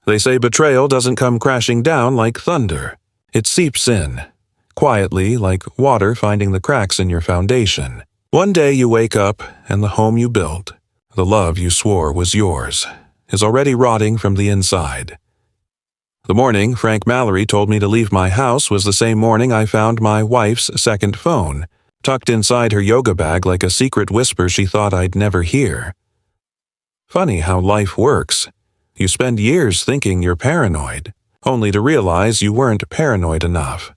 They say betrayal doesn't come crashing down like thunder. It seeps in, quietly like water finding the cracks in your foundation. One day you wake up and the home you built, the love you swore was yours, is already rotting from the inside. The morning Frank Mallory told me to leave my house was the same morning I found my wife's second phone, tucked inside her yoga bag like a secret whisper she thought I'd never hear. Funny how life works. You spend years thinking you're paranoid, only to realize you weren't paranoid enough.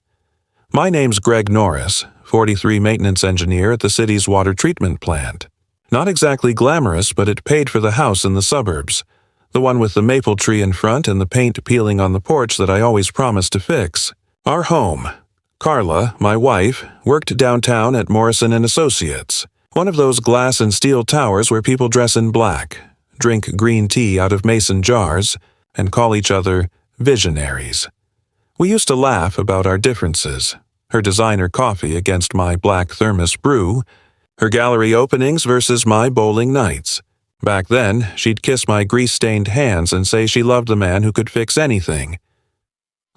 My name's Greg Norris, 43 maintenance engineer at the city's water treatment plant. Not exactly glamorous, but it paid for the house in the suburbs, the one with the maple tree in front and the paint peeling on the porch that I always promised to fix. Our home. Carla, my wife, worked downtown at Morrison & Associates, one of those glass and steel towers where people dress in black, drink green tea out of mason jars, and call each other visionaries. We used to laugh about our differences, her designer coffee against my black thermos brew, her gallery openings versus my bowling nights. Back then, she'd kiss my grease-stained hands and say she loved the man who could fix anything.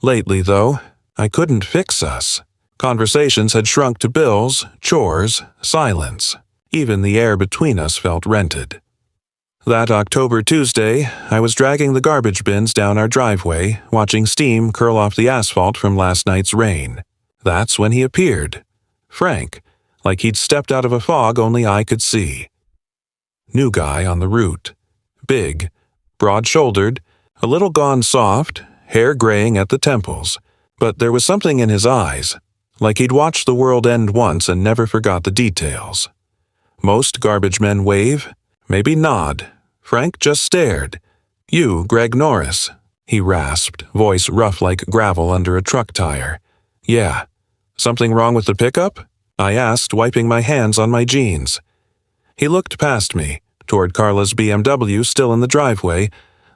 Lately, though, I couldn't fix us. Conversations had shrunk to bills, chores, silence. Even the air between us felt rented. That October Tuesday, I was dragging the garbage bins down our driveway, watching steam curl off the asphalt from last night's rain. That's when he appeared. Frank, like he'd stepped out of a fog only I could see. New guy on the route. Big, broad-shouldered, a little gone soft, hair graying at the temples. But there was something in his eyes, like he'd watched the world end once and never forgot the details. Most garbage men wave, maybe nod. Frank just stared. "You, Greg Norris," he rasped, voice rough like gravel under a truck tire. "Yeah. Something wrong with the pickup?" I asked, wiping my hands on my jeans. He looked past me, toward Carla's BMW still in the driveway,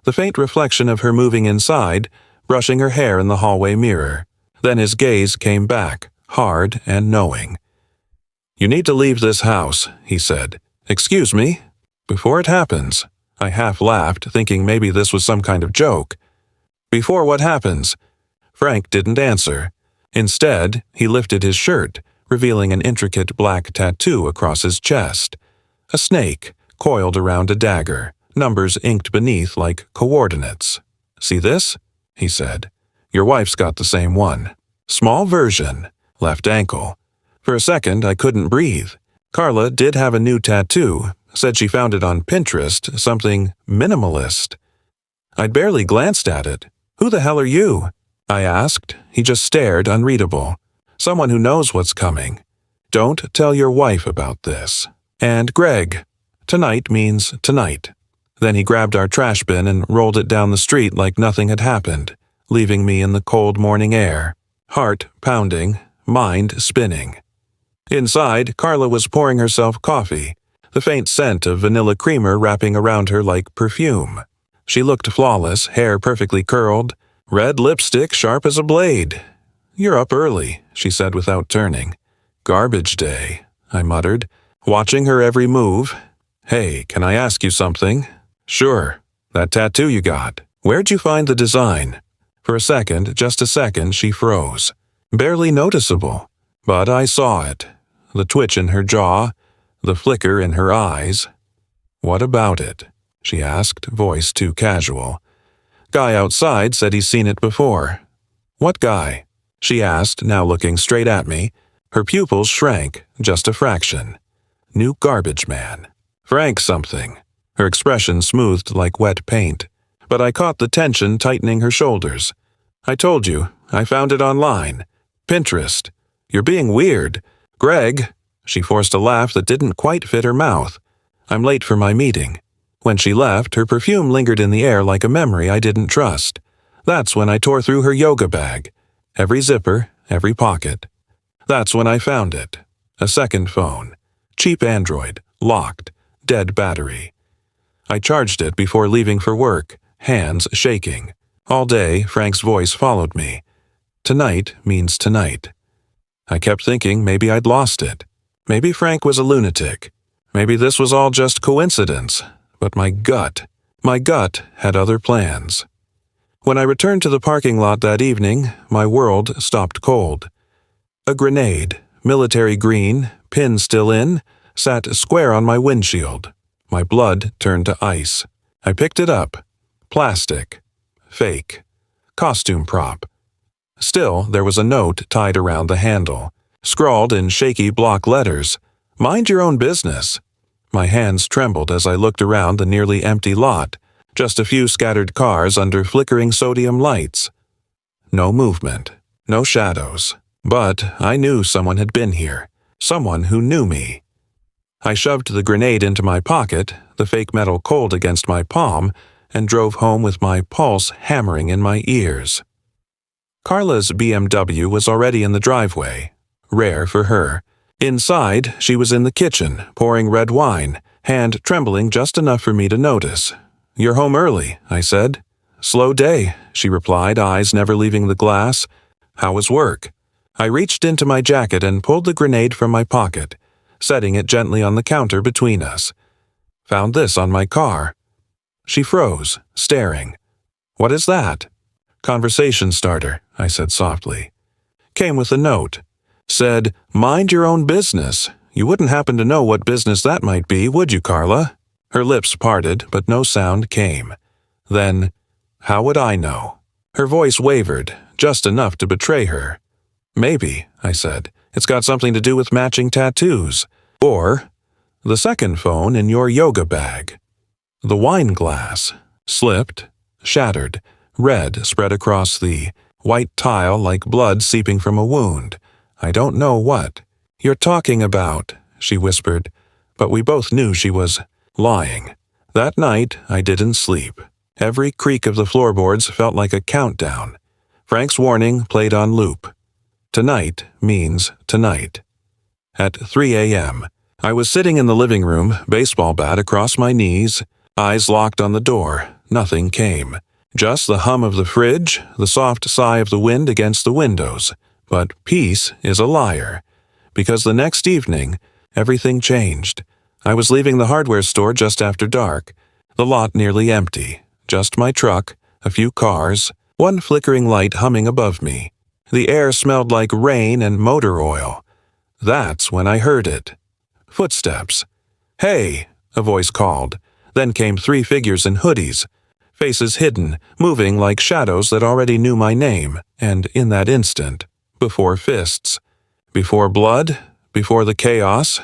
the faint reflection of her moving inside, brushing her hair in the hallway mirror. Then his gaze came back, hard and knowing. "You need to leave this house," he said. "Excuse me?" "Before it happens." I half laughed, thinking maybe this was some kind of joke. "Before what happens?" Frank didn't answer. Instead, he lifted his shirt, revealing an intricate black tattoo across his chest. A snake, coiled around a dagger, numbers inked beneath like coordinates. "See this?" he said. "Your wife's got the same one. Small version, left ankle." For a second, I couldn't breathe. Carla did have a new tattoo, said she found it on Pinterest, something minimalist. I'd barely glanced at it. "Who the hell are you?" I asked. He just stared, unreadable. "Someone who knows what's coming. Don't tell your wife about this. And Greg, tonight means tonight." Then he grabbed our trash bin and rolled it down the street like nothing had happened, leaving me in the cold morning air, heart pounding, mind spinning. Inside, Carla was pouring herself coffee, the faint scent of vanilla creamer wrapping around her like perfume. She looked flawless, hair perfectly curled, red lipstick sharp as a blade. "You're up early," she said without turning. "Garbage day," I muttered, watching her every move. "Hey, can I ask you something?" "Sure. That tattoo you got. Where'd you find the design?" For a second, just a second, she froze. Barely noticeable. But I saw it. The twitch in her jaw, the flicker in her eyes. "What about it?" she asked, voice too casual. "Guy outside said he's seen it before." "What guy?" she asked, now looking straight at me. Her pupils shrank, just a fraction. "New garbage man. Frank something." Her expression smoothed like wet paint. But I caught the tension tightening her shoulders. "I told you, I found it online. Pinterest. You're being weird. Greg." She forced a laugh that didn't quite fit her mouth. "I'm late for my meeting." When she left, her perfume lingered in the air like a memory I didn't trust. That's when I tore through her yoga bag. Every zipper, every pocket. That's when I found it. A second phone. Cheap Android. Locked. Dead battery. I charged it before leaving for work, hands shaking. All day, Frank's voice followed me. Tonight means tonight. I kept thinking maybe I'd lost it. Maybe Frank was a lunatic. Maybe this was all just coincidence. But my gut had other plans. When I returned to the parking lot that evening, my world stopped cold. A grenade, military green, pin still in, sat square on my windshield. My blood turned to ice. I picked it up. Plastic. Fake. Costume prop. Still, there was a note tied around the handle, scrawled in shaky block letters, "Mind your own business." My hands trembled as I looked around the nearly empty lot, just a few scattered cars under flickering sodium lights. No movement, no shadows, but I knew someone had been here, someone who knew me. I shoved the grenade into my pocket, the fake metal cold against my palm, and drove home with my pulse hammering in my ears. Carla's BMW was already in the driveway, rare for her. Inside, she was in the kitchen, pouring red wine, hand trembling just enough for me to notice. "You're home early," I said. "Slow day," she replied, eyes never leaving the glass. "How was work?" I reached into my jacket and pulled the grenade from my pocket, setting it gently on the counter between us. "Found this on my car." She froze, staring. "What is that?" "Conversation starter," I said softly. "Came with a note. Said, 'Mind your own business.' You wouldn't happen to know what business that might be, would you, Carla?" Her lips parted, but no sound came. Then, "How would I know?" Her voice wavered, just enough to betray her. "Maybe," I said. "It's got something to do with matching tattoos. Or the second phone in your yoga bag." The wine glass slipped, shattered, red spread across the white tile like blood seeping from a wound. I don't know what. "You're talking about," she whispered, but we both knew she was lying. That night, I didn't sleep. Every creak of the floorboards felt like a countdown. Frank's warning played on loop. Tonight means tonight. At 3 a.m., I was sitting in the living room, baseball bat across my knees, eyes locked on the door. Nothing came. Just the hum of the fridge, the soft sigh of the wind against the windows. But peace is a liar. Because the next evening, everything changed. I was leaving the hardware store just after dark, the lot nearly empty. Just my truck, a few cars, one flickering light humming above me. The air smelled like rain and motor oil. That's when I heard it. Footsteps. "Hey," a voice called. Then came 3 figures in hoodies, faces hidden, moving like shadows that already knew my name, and in that instant, before fists, before blood, before the chaos,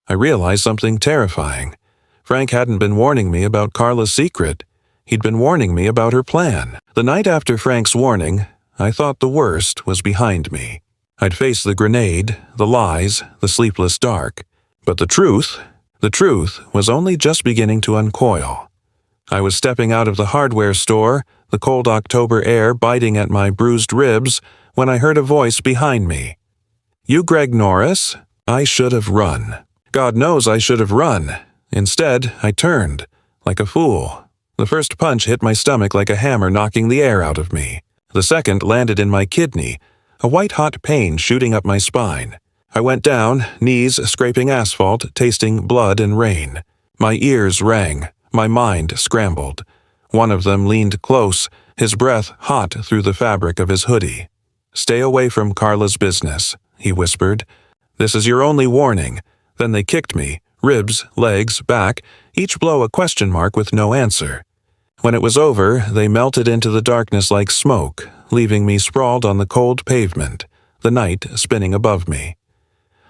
I realized something terrifying. Frank hadn't been warning me about Carla's secret. He'd been warning me about her plan. The night after Frank's warning, I thought the worst was behind me. I'd faced the grenade, the lies, the sleepless dark. But the truth was only just beginning to uncoil. I was stepping out of the hardware store, the cold October air biting at my bruised ribs, when I heard a voice behind me. "You Greg Norris?" I should have run. God knows I should have run. Instead, I turned, like a fool. The first punch hit my stomach like a hammer, knocking the air out of me. The second landed in my kidney, a white-hot pain shooting up my spine. I went down, knees scraping asphalt, tasting blood and rain. My ears rang, my mind scrambled. One of them leaned close, his breath hot through the fabric of his hoodie. "Stay away from Carla's business," he whispered. "This is your only warning." Then they kicked me, ribs, legs, back, each blow a question mark with no answer. When it was over, they melted into the darkness like smoke, leaving me sprawled on the cold pavement, the night spinning above me.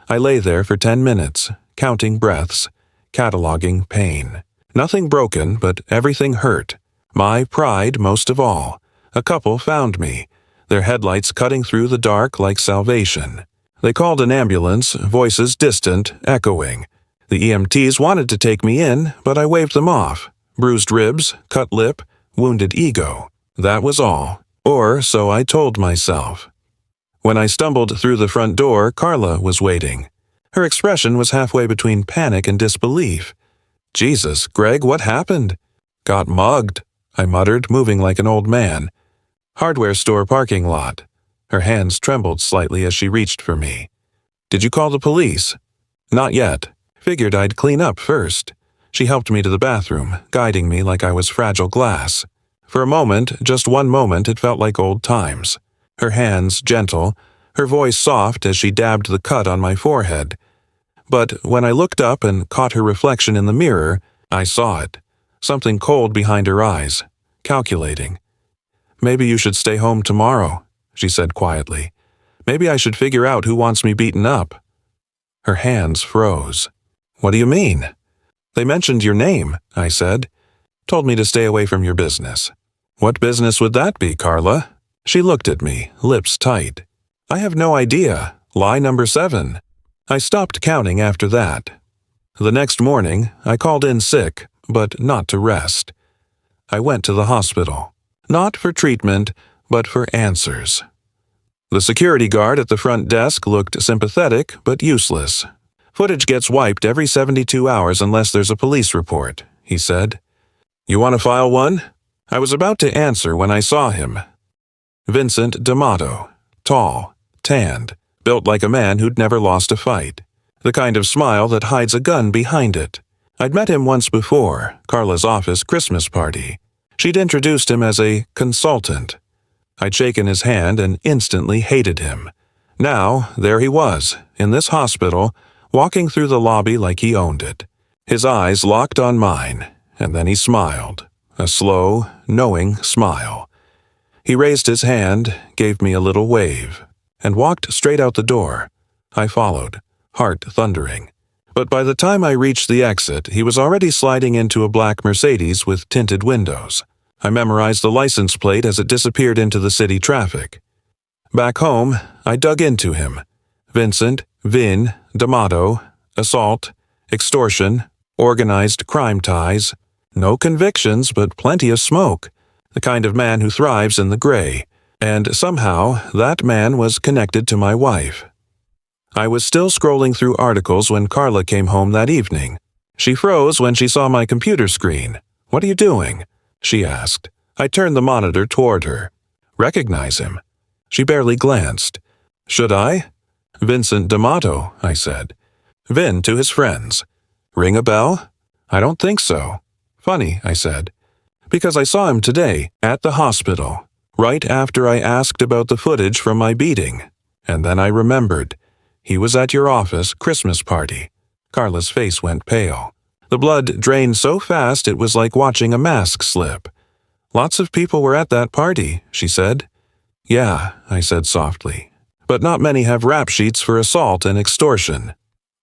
I lay there for 10 minutes, counting breaths, cataloging pain. Nothing broken, but everything hurt. My pride most of all. A couple found me, their headlights cutting through the dark like salvation. They called an ambulance, voices distant, echoing. The EMTs wanted to take me in, but I waved them off. Bruised ribs, cut lip, wounded ego. That was all. Or so I told myself. When I stumbled through the front door, Carla was waiting. Her expression was halfway between panic and disbelief. "Jesus, Greg, what happened?" "Got mugged," I muttered, moving like an old man. "Hardware store parking lot." Her hands trembled slightly as she reached for me. "Did you call the police?" "Not yet. Figured I'd clean up first." She helped me to the bathroom, guiding me like I was fragile glass. For a moment, just one moment, it felt like old times. Her hands gentle, her voice soft as she dabbed the cut on my forehead. But when I looked up and caught her reflection in the mirror, I saw it. Something cold behind her eyes, calculating. "Maybe you should stay home tomorrow," she said quietly. "Maybe I should figure out who wants me beaten up." Her hands froze. "What do you mean?" "They mentioned your name," I said. "Told me to stay away from your business." "What business would that be, Carla?" She looked at me, lips tight. "I have no idea. Lie number 7. I stopped counting after that. The next morning, I called in sick, but not to rest. I went to the hospital. Not for treatment, but for answers. The security guard at the front desk looked sympathetic but useless. "Footage gets wiped every 72 hours unless there's a police report," he said. "You want to file one?" I was about to answer when I saw him. Vincent D'Amato, tall, tanned, built like a man who'd never lost a fight. The kind of smile that hides a gun behind it. I'd met him once before, Carla's office Christmas party. She'd introduced him as a consultant. I'd shaken his hand and instantly hated him. Now, there he was, in this hospital, walking through the lobby like he owned it. His eyes locked on mine, and then he smiled, a slow, knowing smile. He raised his hand, gave me a little wave, and walked straight out the door. I followed, heart thundering. But by the time I reached the exit, he was already sliding into a black Mercedes with tinted windows. I memorized the license plate as it disappeared into the city traffic. Back home, I dug into him. Vincent, Vin, D'Amato, assault, extortion, organized crime ties. No convictions, but plenty of smoke. The kind of man who thrives in the gray. And somehow, that man was connected to my wife. I was still scrolling through articles when Carla came home that evening. She froze when she saw my computer screen. "What are you doing?" she asked. I turned the monitor toward her. "Recognize him." She barely glanced. "Should I?" "Vincent D'Amato," I said. "Vin to his friends." "Ring a bell?" "I don't think so." "Funny," I said. "Because I saw him today, at the hospital, right after I asked about the footage from my beating. And then I remembered. He was at your office Christmas party." Carla's face went pale. The blood drained so fast it was like watching a mask slip. "Lots of people were at that party," she said. "Yeah," I said softly. "But not many have rap sheets for assault and extortion."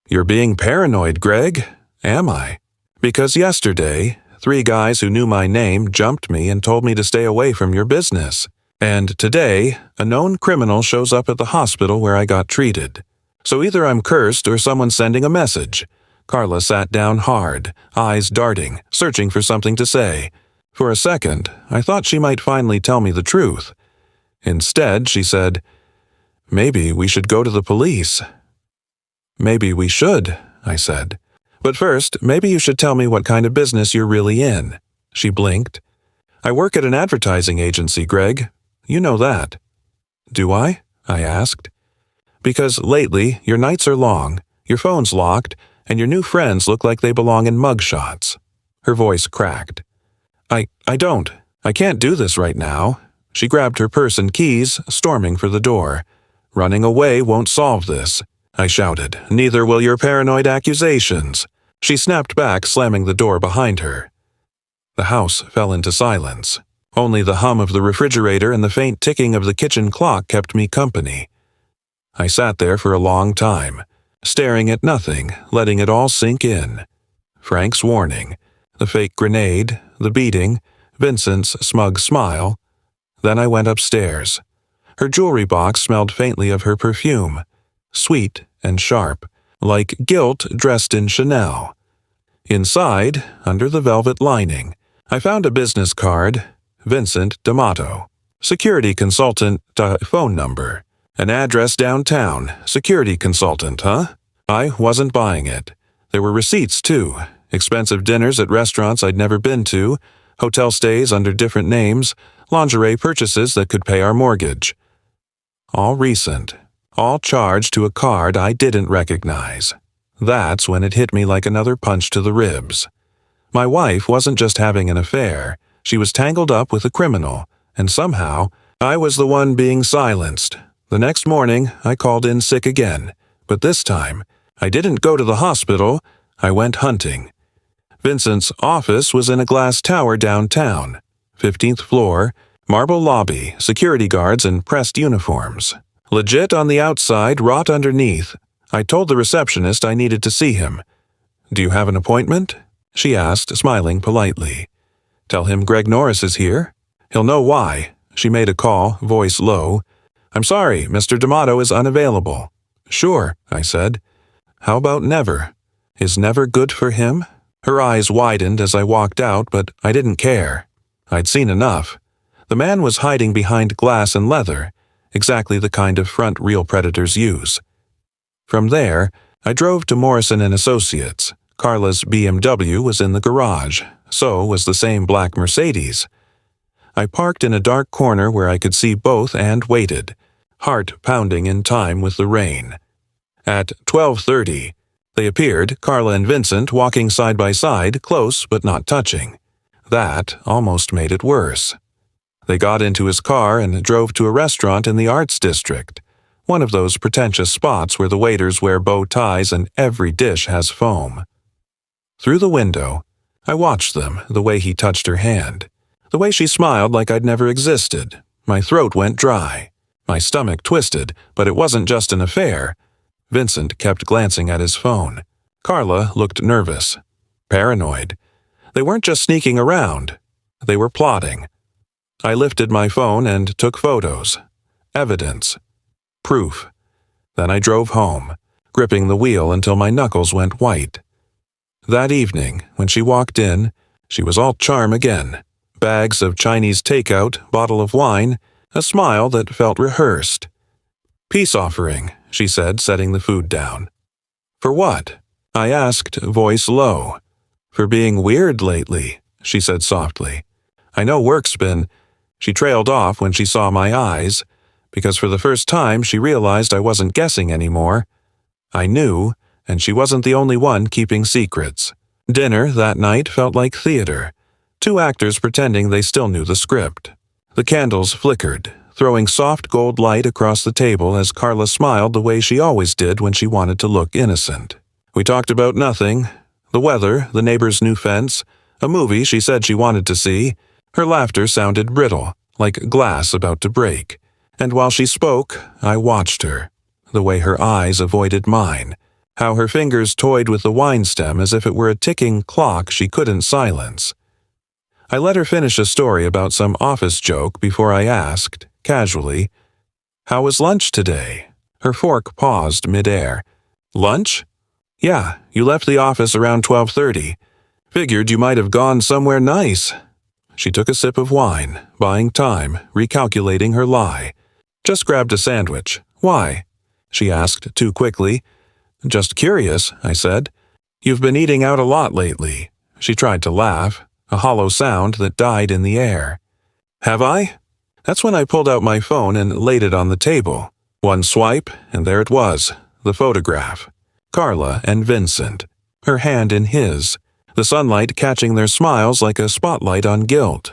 "You're being paranoid, Greg." "Am I?" "Because yesterday, 3 guys who knew my name jumped me and told me to stay away from your business. And today, a known criminal shows up at the hospital where I got treated. So either I'm cursed or someone's sending a message." Carla sat down hard, eyes darting, searching for something to say. For a second, I thought she might finally tell me the truth. Instead, she said, "Maybe we should go to the police." "Maybe we should," I said. "But first, maybe you should tell me what kind of business you're really in." She blinked. "I work at an advertising agency, Greg. You know that." "Do I?" I asked. "Because lately, your nights are long, your phone's locked, and your new friends look like they belong in mugshots." Her voice cracked. I don't. I can't do this right now." She grabbed her purse and keys, storming for the door. "Running away won't solve this," I shouted. "Neither will your paranoid accusations." She snapped back, slamming the door behind her. The house fell into silence. Only the hum of the refrigerator and the faint ticking of the kitchen clock kept me company. I sat there for a long time, staring at nothing, letting it all sink in. Frank's warning, the fake grenade, the beating, Vincent's smug smile. Then I went upstairs. Her jewelry box smelled faintly of her perfume, sweet and sharp, like guilt dressed in Chanel. Inside, under the velvet lining, I found a business card, Vincent D'Amato, security consultant, phone number. An address downtown, security consultant, huh? I wasn't buying it. There were receipts, too. Expensive dinners at restaurants I'd never been to, hotel stays under different names, lingerie purchases that could pay our mortgage. All recent, all charged to a card I didn't recognize. That's when it hit me like another punch to the ribs. My wife wasn't just having an affair. She was tangled up with a criminal, and somehow, I was the one being silenced. The next morning, I called in sick again, but this time, I didn't go to the hospital, I went hunting. Vincent's office was in a glass tower downtown, 15th floor, marble lobby, security guards in pressed uniforms. Legit on the outside, rot underneath. I told the receptionist I needed to see him. "Do you have an appointment?" she asked, smiling politely. "Tell him Greg Norris is here. He'll know why." She made a call, voice low. "I'm sorry, Mr. D'Amato is unavailable." "Sure," I said. "How about never? Is never good for him?" Her eyes widened as I walked out, but I didn't care. I'd seen enough. The man was hiding behind glass and leather, exactly the kind of front real predators use. From there, I drove to Morrison & Associates. Carla's BMW was in the garage, so was the same black Mercedes. I parked in a dark corner where I could see both and waited, heart pounding in time with the rain. At 12:30, they appeared, Carla and Vincent walking side by side, close but not touching. That almost made it worse. They got into his car and drove to a restaurant in the Arts District, one of those pretentious spots where the waiters wear bow ties and every dish has foam. Through the window, I watched them, the way he touched her hand, the way she smiled like I'd never existed. My throat went dry. My stomach twisted, but it wasn't just an affair. Vincent kept glancing at his phone. Carla looked nervous, paranoid. They weren't just sneaking around. They were plotting. I lifted my phone and took photos. Evidence. Proof. Then I drove home, gripping the wheel until my knuckles went white. That evening, when she walked in, she was all charm again. Bags of Chinese takeout, bottle of wine, a smile that felt rehearsed. "Peace offering," she said, setting the food down. "For what?" I asked, voice low. "For being weird lately," she said softly. "I know work's been—" She trailed off when she saw my eyes, because for the first time she realized I wasn't guessing anymore. I knew, and she wasn't the only one keeping secrets. Dinner that night felt like theater. Two actors pretending they still knew the script. The candles flickered, throwing soft gold light across the table as Carla smiled the way she always did when she wanted to look innocent. We talked about nothing. The weather, the neighbor's new fence, a movie she said she wanted to see. Her laughter sounded brittle, like glass about to break. And while she spoke, I watched her. The way her eyes avoided mine. How her fingers toyed with the wine stem as if it were a ticking clock she couldn't silence. I let her finish a story about some office joke before I asked, casually, "How was lunch today?" Her fork paused midair. "Lunch? Yeah, you left the office around 12:30. Figured you might have gone somewhere nice." She took a sip of wine, buying time, recalculating her lie. "Just grabbed a sandwich. Why?" she asked too quickly. "Just curious," I said. "You've been eating out a lot lately." She tried to laugh, a hollow sound that died in the air. "Have I?" That's when I pulled out my phone and laid it on the table. One swipe, and there it was, the photograph. Carla and Vincent, her hand in his, the sunlight catching their smiles like a spotlight on guilt.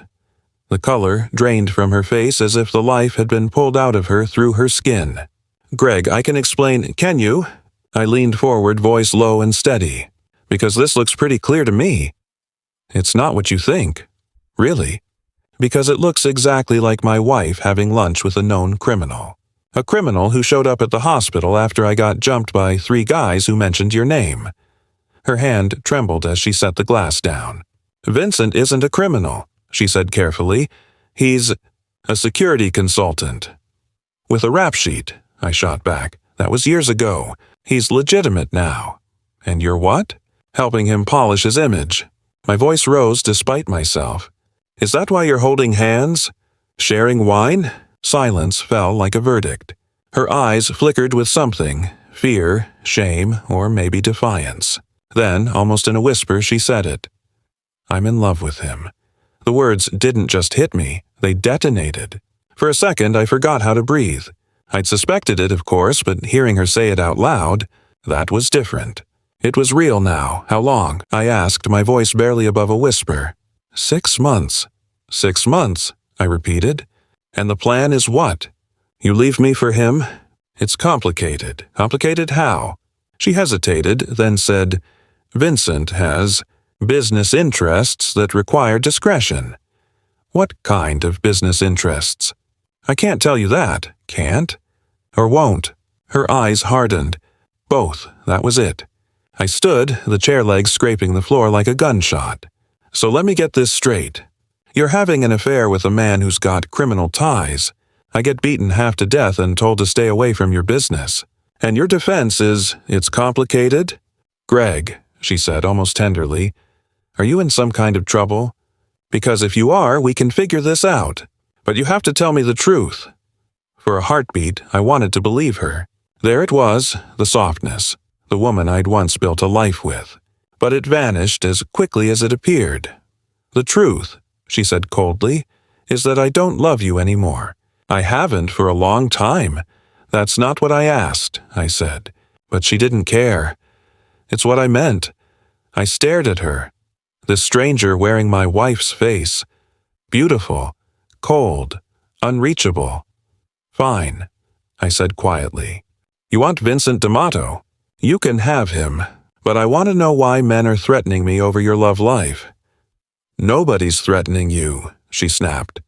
The color drained from her face as if the life had been pulled out of her through her skin. "Greg, I can explain, can you?" I leaned forward, voice low and steady. "Because this looks pretty clear to me." "It's not what you think." "Really?" "Because it looks exactly like my wife having lunch with a known criminal. A criminal who showed up at the hospital after I got jumped by 3 guys who mentioned your name." Her hand trembled as she set the glass down. "Vincent isn't a criminal," she said carefully. "He's a security consultant." "With a rap sheet," I shot back. "That was years ago. He's legitimate now." "And you're what?" "Helping him polish his image." My voice rose despite myself. "Is that why you're holding hands? Sharing wine?" Silence fell like a verdict. Her eyes flickered with something, fear, shame, or maybe defiance. Then, almost in a whisper, she said it. "I'm in love with him." The words didn't just hit me, they detonated. For a second, I forgot how to breathe. I'd suspected it, of course, but hearing her say it out loud, that was different. It was real now. "How long?" I asked, my voice barely above a whisper. 6 months. 6 months, I repeated. And the plan is what? You leave me for him? It's complicated. Complicated how? She hesitated, then said, Vincent has business interests that require discretion. What kind of business interests? I can't tell you that, can't? Or won't? Her eyes hardened. Both, that was it. I stood, the chair legs scraping the floor like a gunshot. So let me get this straight. You're having an affair with a man who's got criminal ties. I get beaten half to death and told to stay away from your business. And your defense is, it's complicated? Greg, she said almost tenderly, are you in some kind of trouble? Because if you are, we can figure this out. But you have to tell me the truth. For a heartbeat, I wanted to believe her. There it was, the softness, the woman I'd once built a life with. But it vanished as quickly as it appeared. The truth, she said coldly, is that I don't love you anymore. I haven't for a long time. That's not what I asked, I said. But she didn't care. It's what I meant. I stared at her. This stranger wearing my wife's face. Beautiful, cold, unreachable. Fine, I said quietly. You want Vincent D'Amato? You can have him, but I want to know why men are threatening me over your love life. Nobody's threatening you, she snapped.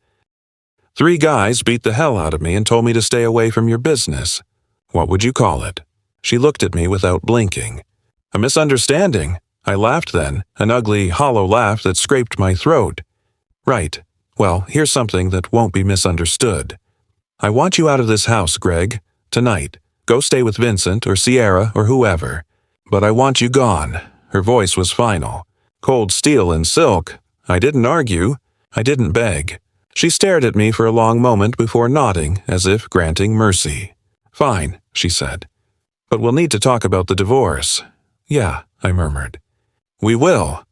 3 guys beat the hell out of me and told me to stay away from your business. What would you call it? She looked at me without blinking. A misunderstanding. I laughed then, an ugly, hollow laugh that scraped my throat. Right. Well, here's something that won't be misunderstood. I want you out of this house, Greg. Tonight. Go stay with Vincent or Sierra or whoever. But I want you gone. Her voice was final. Cold steel and silk. I didn't argue. I didn't beg. She stared at me for a long moment before nodding, as if granting mercy. Fine, she said. But we'll need to talk about the divorce. Yeah, I murmured. We will.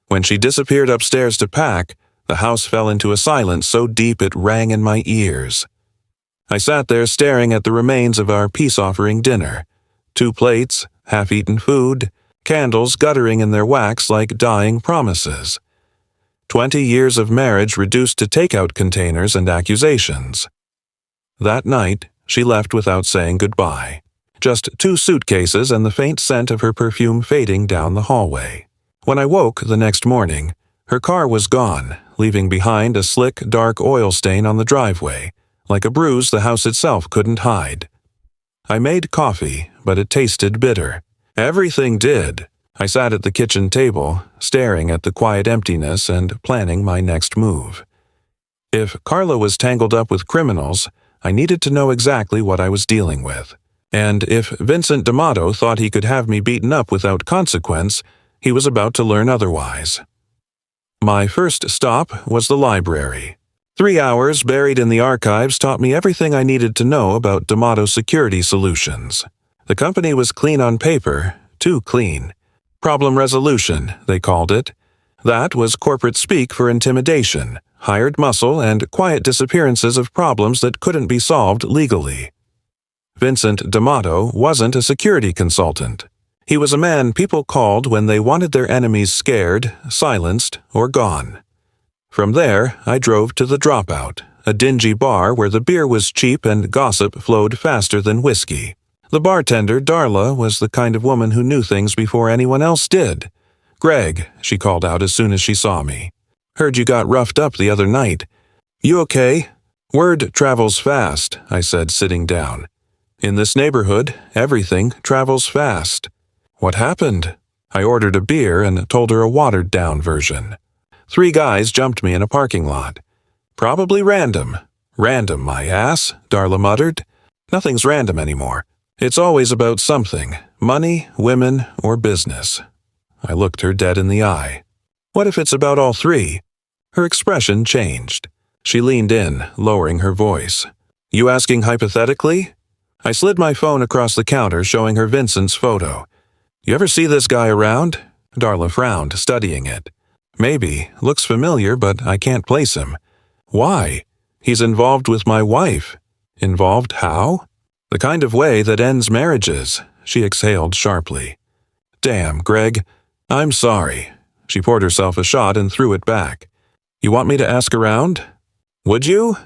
When she disappeared upstairs to pack, the house fell into a silence so deep it rang in my ears. I sat there staring at the remains of our peace-offering dinner. 2 plates, half-eaten food, candles guttering in their wax like dying promises. 20 years of marriage reduced to takeout containers and accusations. That night, she left without saying goodbye. Just 2 suitcases and the faint scent of her perfume fading down the hallway. When I woke the next morning, her car was gone, leaving behind a slick, dark oil stain on the driveway, like a bruise the house itself couldn't hide. I made coffee, but it tasted bitter. Everything did. I sat at the kitchen table, staring at the quiet emptiness and planning my next move. If Carla was tangled up with criminals, I needed to know exactly what I was dealing with. And if Vincent D'Amato thought he could have me beaten up without consequence, he was about to learn otherwise. My first stop was the library. 3 hours buried in the archives taught me everything I needed to know about D'Amato Security Solutions. The company was clean on paper, too clean. Problem resolution, they called it. That was corporate speak for intimidation, hired muscle, and quiet disappearances of problems that couldn't be solved legally. Vincent D'Amato wasn't a security consultant. He was a man people called when they wanted their enemies scared, silenced, or gone. From there, I drove to the Dropout, a dingy bar where the beer was cheap and gossip flowed faster than whiskey. The bartender, Darla, was the kind of woman who knew things before anyone else did. Greg, she called out as soon as she saw me. Heard you got roughed up the other night. You okay? Word travels fast, I said, sitting down. In this neighborhood, everything travels fast. What happened? I ordered a beer and told her a watered-down version. 3 guys jumped me in a parking lot. Probably random. Random, my ass, Darla muttered. Nothing's random anymore. It's always about something, money, women, or business. I looked her dead in the eye. What if it's about all 3? Her expression changed. She leaned in, lowering her voice. You asking hypothetically? I slid my phone across the counter, showing her Vincent's photo. You ever see this guy around? Darla frowned, studying it. Maybe. Looks familiar, but I can't place him. Why? He's involved with my wife. Involved how? The kind of way that ends marriages, she exhaled sharply. Damn, Greg. I'm sorry. She poured herself a shot and threw it back. You want me to ask around? Would you?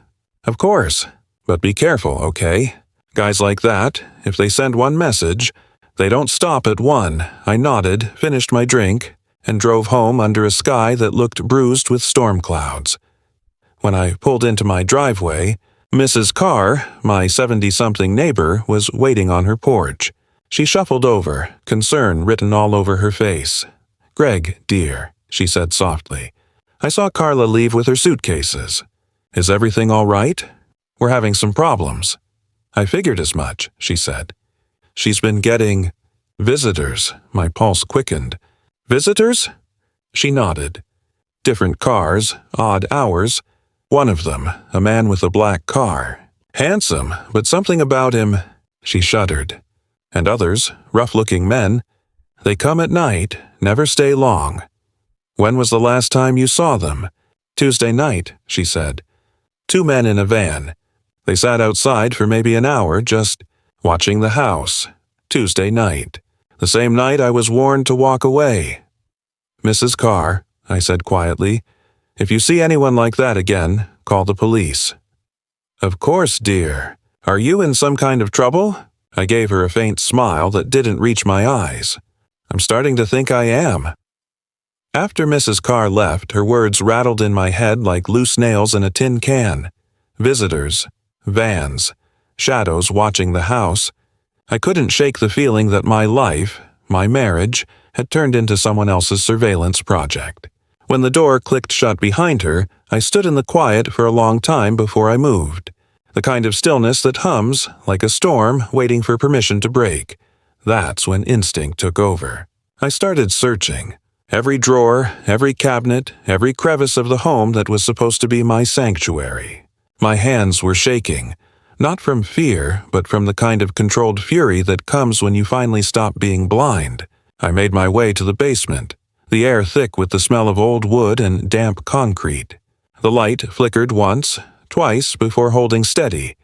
Of course. But be careful, okay? Guys like that, if they send one message, they don't stop at one. I nodded, finished my drink, and drove home under a sky that looked bruised with storm clouds. When I pulled into my driveway, Mrs. Carr, my 70-something neighbor, was waiting on her porch. She shuffled over, concern written all over her face. "Greg, dear," she said softly. "I saw Carla leave with her suitcases. Is everything all right? We're having some problems." "I figured as much," she said. "She's been getting visitors." My pulse quickened. "Visitors?" She nodded. "Different cars, odd hours. One of them, a man with a black car. Handsome, but something about him." She shuddered. "And others, rough-looking men. They come at night, never stay long." "When was the last time you saw them?" "Tuesday night," she said. "Two men in a van. They sat outside for maybe an hour, just watching the house. Tuesday night. The same night I was warned to walk away." "Mrs. Carr," I said quietly, "if you see anyone like that again, call the police." "Of course, dear. Are you in some kind of trouble?" I gave her a faint smile that didn't reach my eyes. "I'm starting to think I am." After Mrs. Carr left, her words rattled in my head like loose nails in a tin can. Visitors, vans, shadows watching the house. I couldn't shake the feeling that my life, my marriage, had turned into someone else's surveillance project. When the door clicked shut behind her, I stood in the quiet for a long time before I moved. The kind of stillness that hums, like a storm, waiting for permission to break. That's when instinct took over. I started searching. Every drawer, every cabinet, every crevice of the home that was supposed to be my sanctuary. My hands were shaking, not from fear, but from the kind of controlled fury that comes when you finally stop being blind. I made my way to the basement, the air thick with the smell of old wood and damp concrete. The light flickered once, twice before holding steady,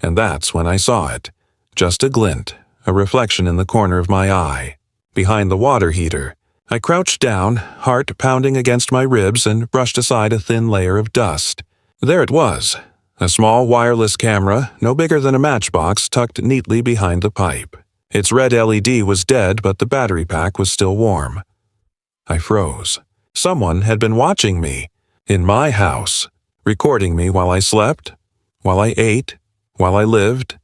and that's when I saw it. Just a glint, a reflection in the corner of my eye. Behind the water heater, I crouched down, heart pounding against my ribs, and brushed aside a thin layer of dust. There it was, a small wireless camera, no bigger than a matchbox, tucked neatly behind the pipe. Its red LED was dead, but the battery pack was still warm. I froze. Someone had been watching me, in my house, recording me while I slept, while I ate, while I lived.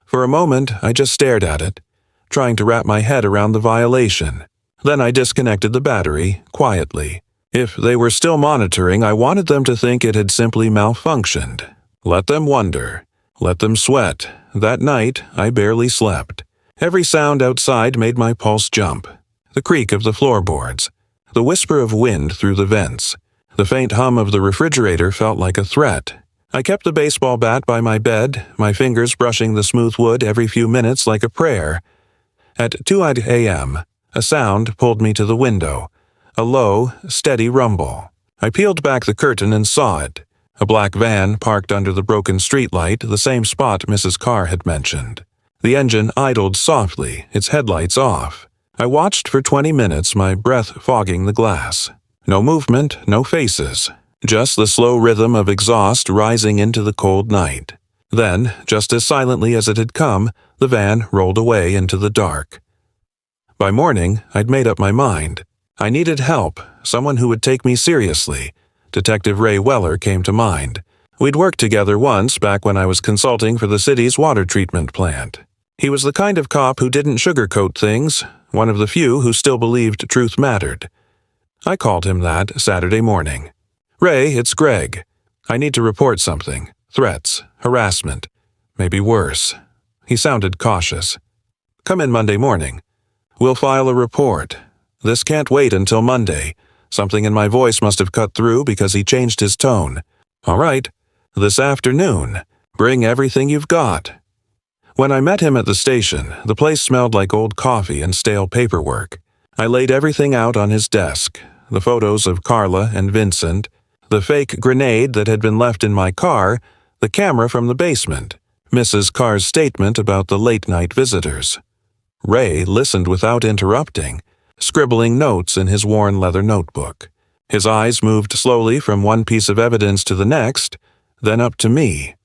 For a moment, I just stared at it, trying to wrap my head around the violation. Then I disconnected the battery, quietly. If they were still monitoring, I wanted them to think it had simply malfunctioned. Let them wonder. Let them sweat. That night, I barely slept. Every sound outside made my pulse jump. The creak of the floorboards, the whisper of wind through the vents. The faint hum of the refrigerator felt like a threat. I kept the baseball bat by my bed, my fingers brushing the smooth wood every few minutes like a prayer. At 2 a.m., a sound pulled me to the window, a low, steady rumble. I peeled back the curtain and saw it, a black van parked under the broken streetlight, the same spot Mrs. Carr had mentioned. The engine idled softly, its headlights off. I watched for 20 minutes, my breath fogging the glass. No movement, no faces, just the slow rhythm of exhaust rising into the cold night. Then, just as silently as it had come, the van rolled away into the dark. By morning, I'd made up my mind. I needed help, someone who would take me seriously. Detective Ray Weller came to mind. We'd worked together once back when I was consulting for the city's water treatment plant. He was the kind of cop who didn't sugarcoat things, one of the few who still believed truth mattered. I called him that Saturday morning. "Ray, it's Greg. I need to report something. Threats, harassment, maybe worse." He sounded cautious. "Come in Monday morning. We'll file a report. This can't wait until Monday." Something in my voice must have cut through because he changed his tone. "All right. This afternoon. Bring everything you've got." When I met him at the station, the place smelled like old coffee and stale paperwork. I laid everything out on his desk, the photos of Carla and Vincent, the fake grenade that had been left in my car, the camera from the basement, Mrs. Carr's statement about the late-night visitors. Ray listened without interrupting, scribbling notes in his worn leather notebook. His eyes moved slowly from one piece of evidence to the next, then up to me.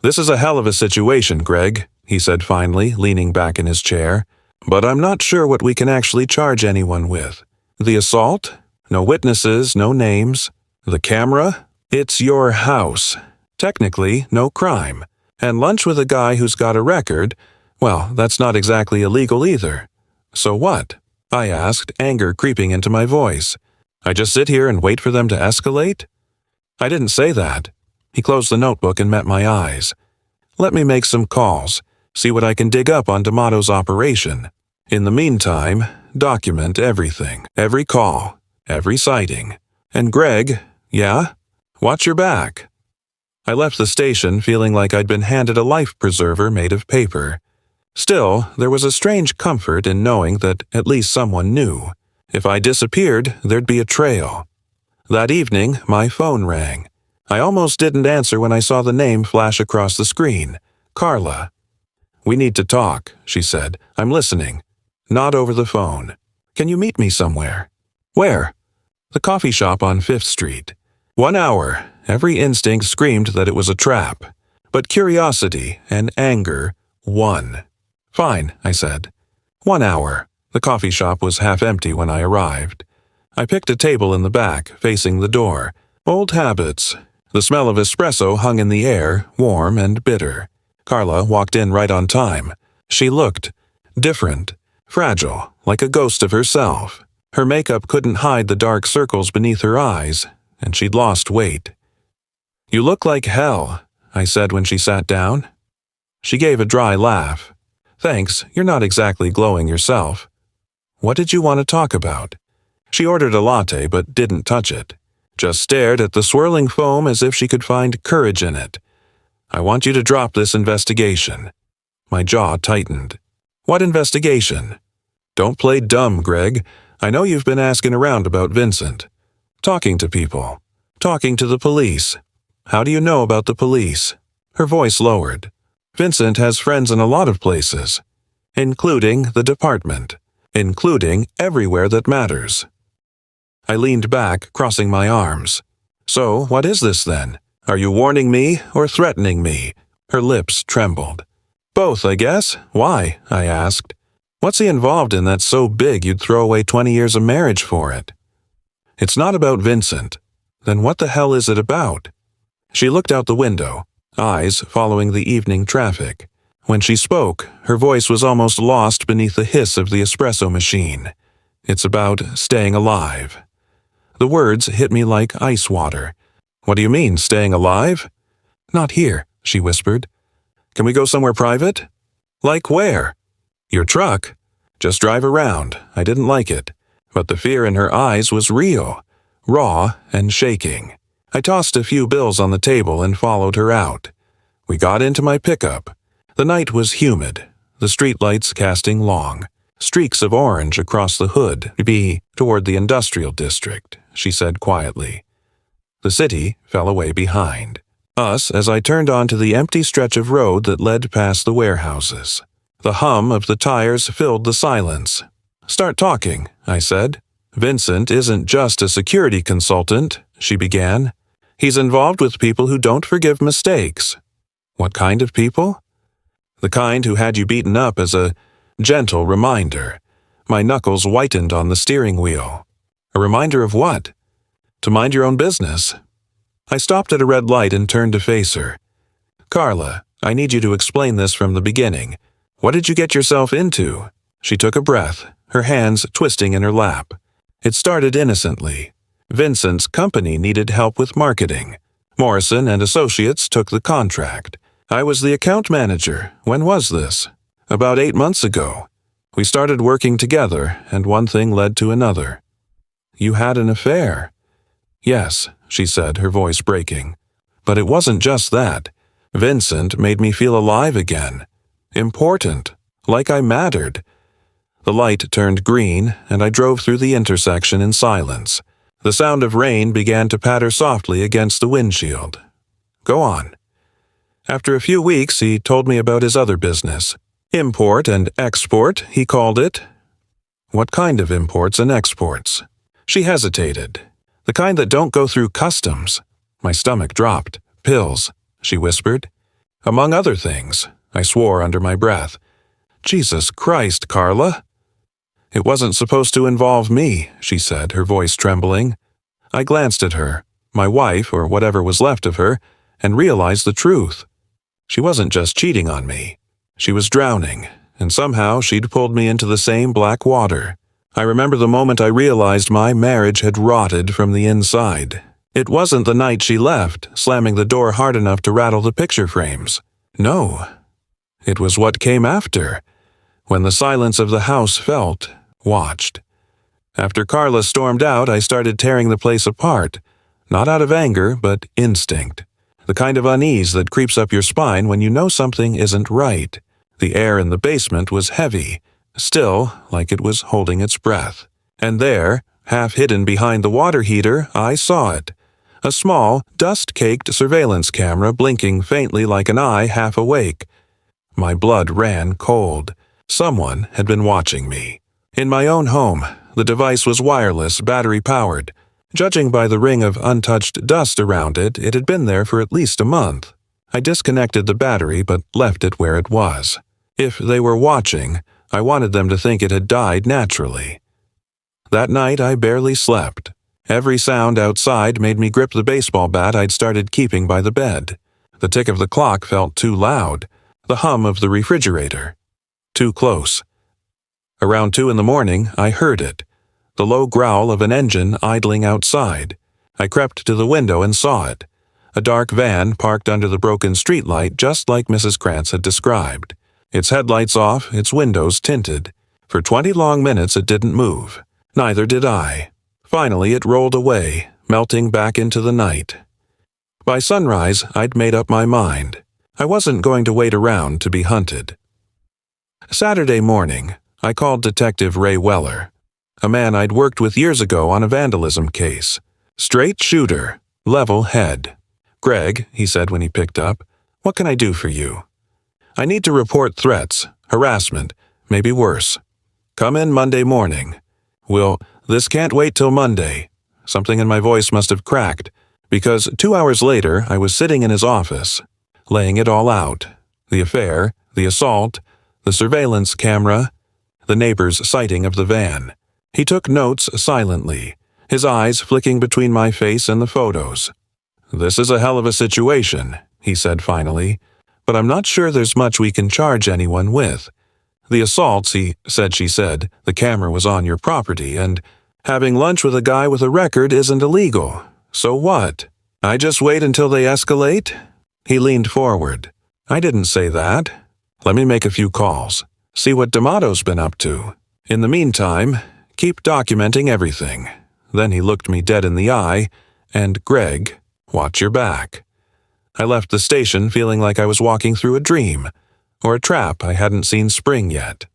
"This is a hell of a situation, Greg," he said finally, leaning back in his chair. "But I'm not sure what we can actually charge anyone with. The assault? No witnesses, no names. The camera? It's your house. Technically, no crime. And lunch with a guy who's got a record, well, that's not exactly illegal either. So what?" I asked, anger creeping into my voice. "I just sit here and wait for them to escalate?" "I didn't say that." He closed the notebook and met my eyes. "Let me make some calls, see what I can dig up on D'Amato's operation. In the meantime, document everything, every call, every sighting. And Greg, yeah? Watch your back." I left the station feeling like I'd been handed a life preserver made of paper. Still, there was a strange comfort in knowing that at least someone knew. If I disappeared, there'd be a trail. That evening, my phone rang. I almost didn't answer when I saw the name flash across the screen. Carla. "We need to talk," she said. "I'm listening." "Not over the phone. Can you meet me somewhere?" "Where?" "The coffee shop on 5th Street. 1 hour." Every instinct screamed that it was a trap. But curiosity and anger won. "Fine," I said. 1 hour. The coffee shop was half empty when I arrived. I picked a table in the back, facing the door. Old habits. The smell of espresso hung in the air, warm and bitter. Carla walked in right on time. She looked different, fragile, like a ghost of herself. Her makeup couldn't hide the dark circles beneath her eyes, and she'd lost weight. "You look like hell," I said when she sat down. She gave a dry laugh. "Thanks, you're not exactly glowing yourself." "What did you want to talk about?" She ordered a latte but didn't touch it. Just stared at the swirling foam as if she could find courage in it. "I want you to drop this investigation." My jaw tightened. "What investigation?" "Don't play dumb, Greg. I know you've been asking around about Vincent. Talking to people. Talking to the police. How do you know about the police?" Her voice lowered. "Vincent has friends in a lot of places. Including the department. Including everywhere that matters." I leaned back, crossing my arms. "So, what is this then? Are you warning me or threatening me?" Her lips trembled. "Both, I guess. Why?" I asked. "What's he involved in that's so big you'd throw away 20 years of marriage for it?" "It's not about Vincent." "Then what the hell is it about?" She looked out the window, eyes following the evening traffic. When she spoke, her voice was almost lost beneath the hiss of the espresso machine. "It's about staying alive." The words hit me like ice water. "What do you mean, staying alive?" "Not here," she whispered. "Can we go somewhere private?" "Like where?" "Your truck." "Just drive around." I didn't like it, but the fear in her eyes was real, raw and shaking. I tossed a few bills on the table and followed her out. We got into my pickup. The night was humid, the streetlights casting long streaks of orange across the hood toward the industrial district, she said quietly. The city fell away behind us as I turned onto the empty stretch of road that led past the warehouses. The hum of the tires filled the silence. "Start talking," I said. "Vincent isn't just a security consultant," she began. "He's involved with people who don't forgive mistakes." "What kind of people?" "The kind who had you beaten up as a gentle reminder." My knuckles whitened on the steering wheel. "A reminder of what?" "To mind your own business." I stopped at a red light and turned to face her. "Carla, I need you to explain this from the beginning. What did you get yourself into?" She took a breath, her hands twisting in her lap. "It started innocently. Vincent's company needed help with marketing. Morrison and Associates took the contract. I was the account manager. When was this? About 8 months ago. We started working together, and one thing led to another." "You had an affair?" "Yes," she said, her voice breaking. "But it wasn't just that. Vincent made me feel alive again. Important. Like I mattered." The light turned green, and I drove through the intersection in silence. The sound of rain began to patter softly against the windshield. "Go on." "After a few weeks, he told me about his other business. Import and export, he called it." "What kind of imports and exports?" She hesitated. The kind that don't go through customs. My stomach dropped. Pills, she whispered. Among other things, I swore under my breath. Jesus Christ, Carla. It wasn't supposed to involve me, she said, her voice trembling. I glanced at her, my wife, or whatever was left of her, and realized the truth. She wasn't just cheating on me. She was drowning, and somehow she'd pulled me into the same black water. I remember the moment I realized my marriage had rotted from the inside. It wasn't the night she left, slamming the door hard enough to rattle the picture frames. No. It was what came after, when the silence of the house felt, watched. After Carla stormed out, I started tearing the place apart, not out of anger, but instinct. The kind of unease that creeps up your spine when you know something isn't right. The air in the basement was heavy, still like it was holding its breath. And there, half hidden behind the water heater, I saw it. A small, dust-caked surveillance camera blinking faintly like an eye half awake. My blood ran cold. Someone had been watching me. In my own home, the device was wireless, battery-powered. Judging by the ring of untouched dust around it, it had been there for at least a month. I disconnected the battery but left it where it was. If they were watching, I wanted them to think it had died naturally. That night I barely slept. Every sound outside made me grip the baseball bat I'd started keeping by the bed. The tick of the clock felt too loud, the hum of the refrigerator. Too close. Around 2 a.m, I heard it, the low growl of an engine idling outside. I crept to the window and saw it. A dark van parked under the broken streetlight just like Mrs. Krantz had described. Its headlights off, its windows tinted. For 20 long minutes it didn't move. Neither did I. Finally it rolled away, melting back into the night. By sunrise, I'd made up my mind. I wasn't going to wait around to be hunted. Saturday morning, I called Detective Ray Weller, a man I'd worked with years ago on a vandalism case. Straight shooter, level head. "Greg," he said when he picked up, "what can I do for you?" "I need to report threats, harassment, maybe worse. Come in Monday morning." This can't wait till Monday." Something in my voice must have cracked, because 2 hours later I was sitting in his office, laying it all out. The affair, the assault, the surveillance camera, the neighbor's sighting of the van. He took notes silently, his eyes flicking between my face and the photos. "This is a hell of a situation," he said finally, "but I'm not sure there's much we can charge anyone with. The assaults, she said, the camera was on your property, and having lunch with a guy with a record isn't illegal. So what? I just wait until they escalate?" He leaned forward. "I didn't say that. Let me make a few calls. See what D'Amato's been up to. In the meantime, keep documenting everything." Then he looked me dead in the eye, and "Greg, watch your back." I left the station feeling like I was walking through a dream, or a trap I hadn't seen spring yet.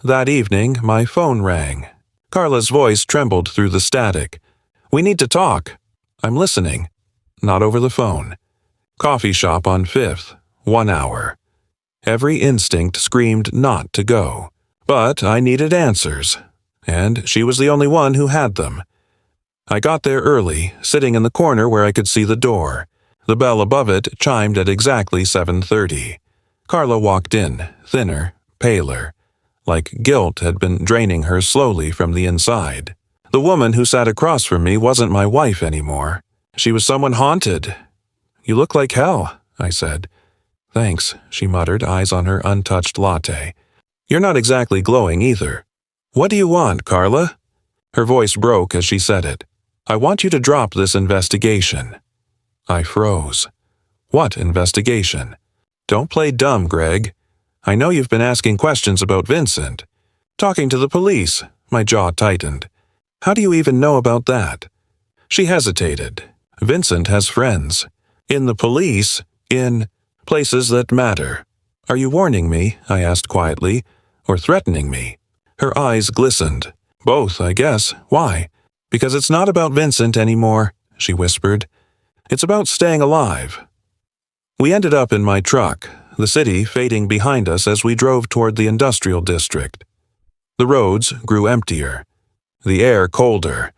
That evening, my phone rang. Carla's voice trembled through the static. "We need to talk." "I'm listening." "Not over the phone." "Coffee shop on 5th, 1 hour." Every instinct screamed not to go. But I needed answers, and she was the only one who had them. I got there early, sitting in the corner where I could see the door. The bell above it chimed at exactly 7:30. Carla walked in, thinner, paler, like guilt had been draining her slowly from the inside. The woman who sat across from me wasn't my wife anymore. She was someone haunted. "You look like hell," I said. "Thanks," she muttered, eyes on her untouched latte. "You're not exactly glowing either." "What do you want, Carla?" Her voice broke as she said it. "I want you to drop this investigation." I froze. "What investigation?" "Don't play dumb, Greg. I know you've been asking questions about Vincent." "Talking to the police." My jaw tightened. "How do you even know about that?" She hesitated. "Vincent has friends. In the police, in places that matter." "Are you warning me?" I asked quietly. "Or threatening me?" Her eyes glistened. "Both, I guess. Why?" "Because it's not about Vincent anymore," she whispered. "It's about staying alive." We ended up in my truck, the city fading behind us as we drove toward the industrial district. The roads grew emptier, the air colder,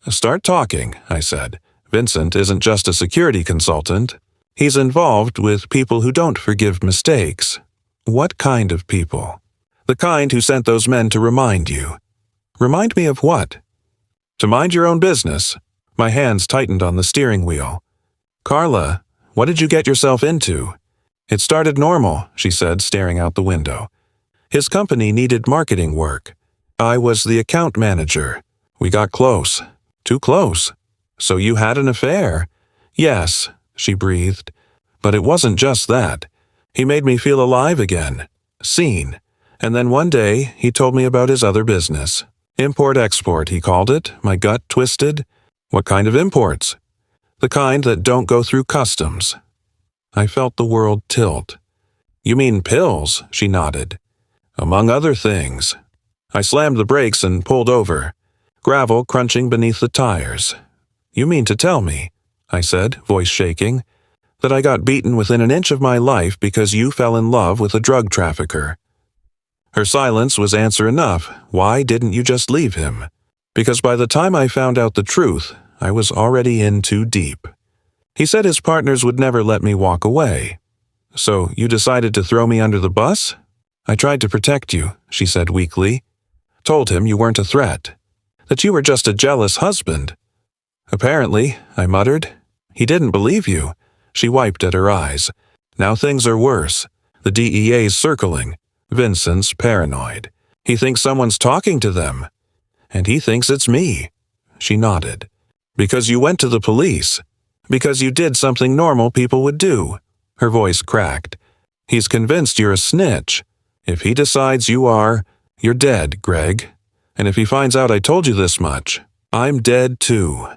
Start talking, I said. Vincent isn't just a security consultant. He's involved with people who don't forgive mistakes. What kind of people? The kind who sent those men to remind you. Remind me of what? To mind your own business. My hands tightened on the steering wheel. Carla, what did you get yourself into? It started normal, she said, staring out the window. His company needed marketing work. I was the account manager. We got close. Too close. So you had an affair? Yes, she breathed. But it wasn't just that. He made me feel alive again. Seen. And then one day, he told me about his other business. Import-export, he called it. My gut twisted. What kind of imports? The kind that don't go through customs. I felt the world tilt. You mean pills? She nodded. Among other things. I slammed the brakes and pulled over. Gravel crunching beneath the tires. You mean to tell me, I said, voice shaking, that I got beaten within an inch of my life because you fell in love with a drug trafficker? Her silence was answer enough. Why didn't you just leave him? Because by the time I found out the truth, I was already in too deep. He said his partners would never let me walk away. So you decided to throw me under the bus? I tried to protect you, she said weakly. Told him you weren't a threat. That you were just a jealous husband. Apparently, I muttered. He didn't believe you. She wiped at her eyes. Now things are worse. The DEA's circling. Vincent's paranoid. He thinks someone's talking to them. And he thinks it's me. She nodded. Because you went to the police. Because you did something normal people would do. Her voice cracked. He's convinced you're a snitch. If he decides you are, you're dead, Greg. And if he finds out I told you this much, I'm dead too.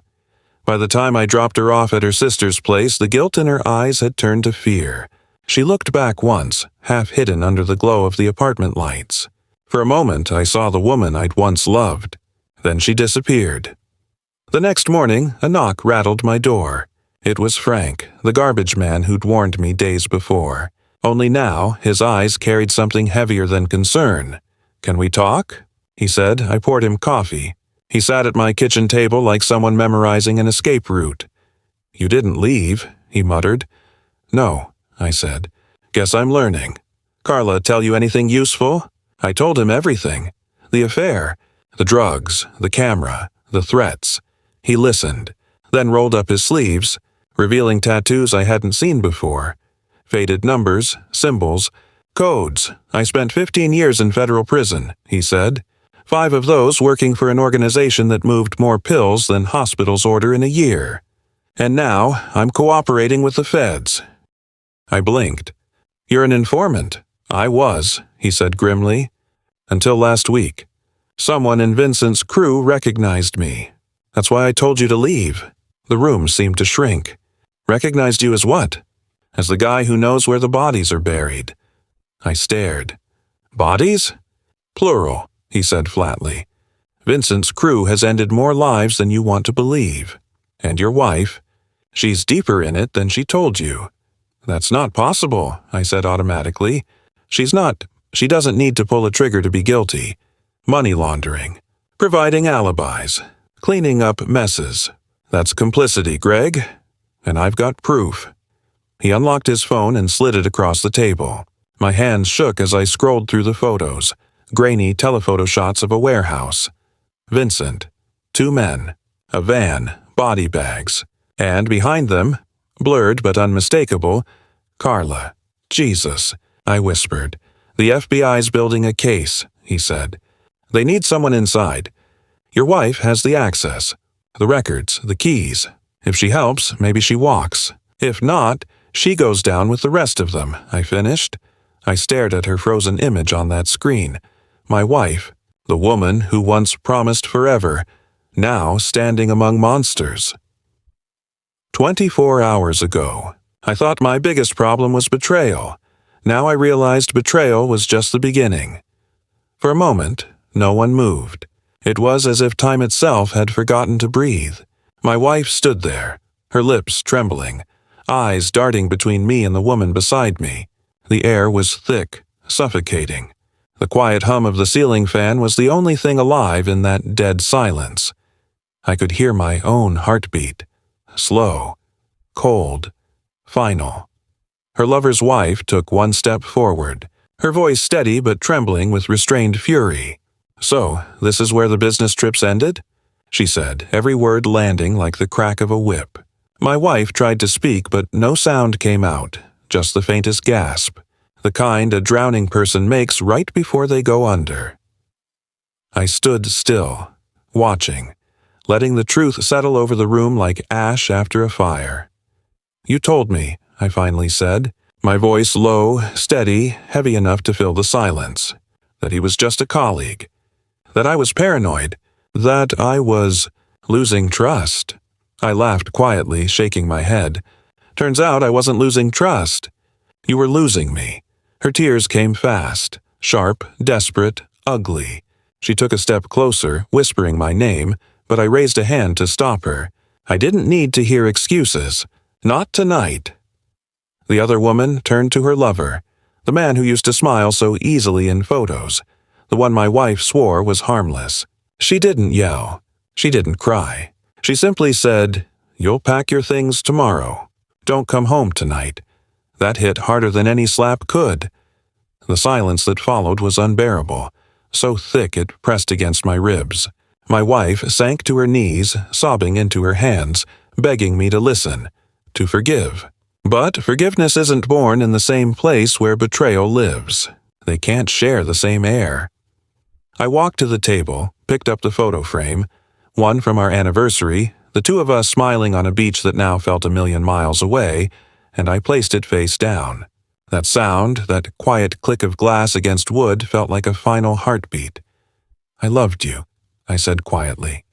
By the time I dropped her off at her sister's place, the guilt in her eyes had turned to fear. She looked back once, half hidden under the glow of the apartment lights. For a moment, I saw the woman I'd once loved. Then she disappeared. The next morning, a knock rattled my door. It was Frank, the garbage man who'd warned me days before. Only now, his eyes carried something heavier than concern. Can we talk? He said. I poured him coffee. He sat at my kitchen table like someone memorizing an escape route. You didn't leave, he muttered. No, I said. Guess I'm learning. Carla tell you anything useful? I told him everything. The affair, the drugs, the camera, the threats. He listened, then rolled up his sleeves, revealing tattoos I hadn't seen before. Faded numbers, symbols, codes. I spent 15 years in federal prison, he said. 5 of those working for an organization that moved more pills than hospitals order in a year. And now I'm cooperating with the feds. I blinked. You're an informant. I was, he said grimly. Until last week. Someone in Vincent's crew recognized me. That's why I told you to leave. The room seemed to shrink. Recognized you as what? As the guy who knows where the bodies are buried. I stared. Bodies? Plural, he said flatly. Vincent's crew has ended more lives than you want to believe. And your wife? She's deeper in it than she told you. That's not possible, I said automatically. She doesn't need to pull a trigger to be guilty. Money laundering. Providing alibis. Cleaning up messes. That's complicity, Greg. And I've got proof. He unlocked his phone and slid it across the table. My hands shook as I scrolled through the photos. Grainy telephoto shots of a warehouse. Vincent. 2 men. A van. Body bags. And behind them, blurred but unmistakable, Carla. Jesus, I whispered. The FBI's building a case, he said. They need someone inside. Your wife has the access. The records, the keys. If she helps, maybe she walks. If not, she goes down with the rest of them, I finished. I stared at her frozen image on that screen. My wife, the woman who once promised forever, now standing among monsters. 24 hours ago, I thought my biggest problem was betrayal. Now I realized betrayal was just the beginning. For a moment, no one moved. It was as if time itself had forgotten to breathe. My wife stood there, her lips trembling, eyes darting between me and the woman beside me. The air was thick, suffocating. The quiet hum of the ceiling fan was the only thing alive in that dead silence. I could hear my own heartbeat. Slow, cold, final. Her lover's wife took one step forward, her voice steady but trembling with restrained fury. "So, this is where the business trips ended?" she said, every word landing like the crack of a whip. My wife tried to speak, but no sound came out, just the faintest gasp, the kind a drowning person makes right before they go under. I stood still, watching, letting the truth settle over the room like ash after a fire. "You told me," I finally said, my voice low, steady, heavy enough to fill the silence, "that he was just a colleague, that I was paranoid, that I was losing trust." I laughed quietly, shaking my head. "Turns out I wasn't losing trust. You were losing me." Her tears came fast, sharp, desperate, ugly. She took a step closer, whispering my name, but I raised a hand to stop her. I didn't need to hear excuses. Not tonight. The other woman turned to her lover, the man who used to smile so easily in photos, the one my wife swore was harmless. She didn't yell. She didn't cry. She simply said, "You'll pack your things tomorrow. Don't come home tonight." That hit harder than any slap could. The silence that followed was unbearable, so thick it pressed against my ribs. My wife sank to her knees, sobbing into her hands, begging me to listen, to forgive. But forgiveness isn't born in the same place where betrayal lives. They can't share the same air. I walked to the table, picked up the photo frame, one from our anniversary, the two of us smiling on a beach that now felt a million miles away, and I placed it face down. That sound, that quiet click of glass against wood, felt like a final heartbeat. "I loved you," I said quietly.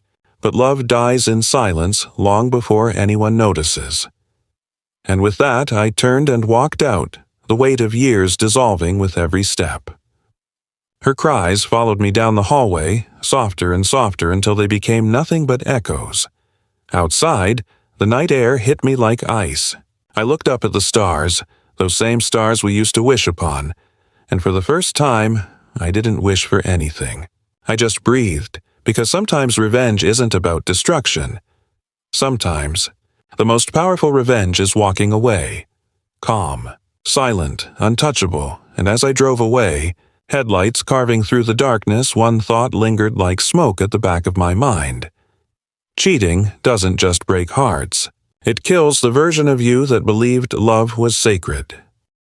But love dies in silence long before anyone notices. And with that, I turned and walked out, the weight of years dissolving with every step. Her cries followed me down the hallway, softer and softer until they became nothing but echoes. Outside, the night air hit me like ice. I looked up at the stars, those same stars we used to wish upon, and for the first time, I didn't wish for anything. I just breathed, because sometimes revenge isn't about destruction. Sometimes, the most powerful revenge is walking away. Calm, silent, untouchable, and as I drove away, headlights carving through the darkness, one thought lingered like smoke at the back of my mind. Cheating doesn't just break hearts. It kills the version of you that believed love was sacred.